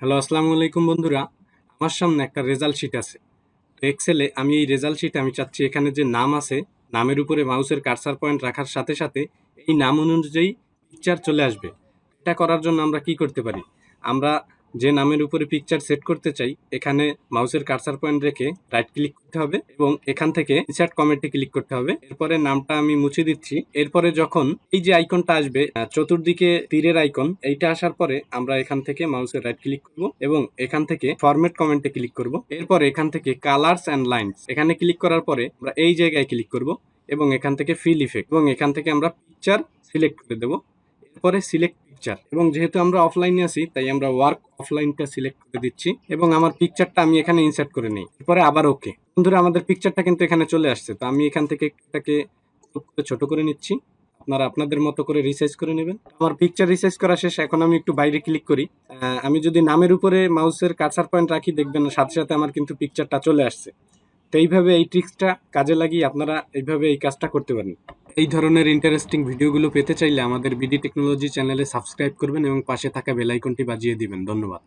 Hello, আসসালামু আলাইকুম বন্ধুরা। আমার সামনে একটা রেজাল্ট শিট আছে। তো এক্সেলে আমি এই রেজাল্ট শিটে আমি চাচ্ছি এখানে যে নাম আছে, নামের উপরে মাউসের কার্সার পয়েন্ট রাখার সাথে সাথে এই নাম অনুযায়ী পিকচার চলে আসবে। এটা করার জন্য আমরা কি করতে পারি? আমরা যে নামের উপরে পিকচার সেট করতে চাই, এখানে মাউসের কার্সার পয়েন্ট রেখে রাইট ক্লিক করতে হবে এবং এখান থেকে ইনসার্ট কমেন্টে ক্লিক করতে হবে। এরপরে নামটা আমি মুছে দিচ্ছি। এরপরে যখন এই যে আইকনটা আসবে, চতুর্দিকে তীরের আইকন, এইটা আসার পরে আমরা এখান থেকে মাউসের রাইট ক্লিক করব এবং এখান থেকে ফরম্যাট কমেন্টে ক্লিক করব। এরপর এখান থেকে কালারস অ্যান্ড লাইনস এখানে ক্লিক করার পরে আমরা এই জায়গায় ক্লিক করব এবং এখান থেকে ফিল ইফেক্ট এবং এখান থেকে আমরা পিকচার সিলেক্ট করে দেব। এরপরে সিলেক্ট পিকচার এবং যেহেতু আমরা অফলাইনে আছি তাই আমরা ওয়ার্ক অফলাইনটা সিলেক্ট করে দিচ্ছি এবং আমার পিকচারটা আমি এখানে ইনসার্ট করে নিই। এরপরে আবার ওকে। বন্ধুরা, আমাদের পিকচারটা কিন্তু এখানে চলে আসছে। তো আমি এখান থেকে এটাকে ছোট করে নিচ্ছি। আপনারা আপনাদের মতো করে রিসাইজ করে নেবেন। আমার পিকচার রিসাইজ করা শেষ। এখন আমি একটু বাইরে ক্লিক করি। আমি যদি নামের উপরে মাউসের কার্সার পয়েন্ট রাখি, দেখবেন সাথে সাথে আমার কিন্তু পিকচারটা চলে আসছে। তো এইভাবে এই ট্রিক্সটা কাজে লাগিয়ে আপনারা এইভাবে এই কাজটা করতে পারেন। এই ধরনের ইন্টারেস্টিং ভিডিওগুলো পেতে চাইলে আমাদের বিডি টেকনোলজি চ্যানেলে সাবস্ক্রাইব করবেন এবং পাশে থাকা বেল আইকনটি বাজিয়ে দিবেন। ধন্যবাদ।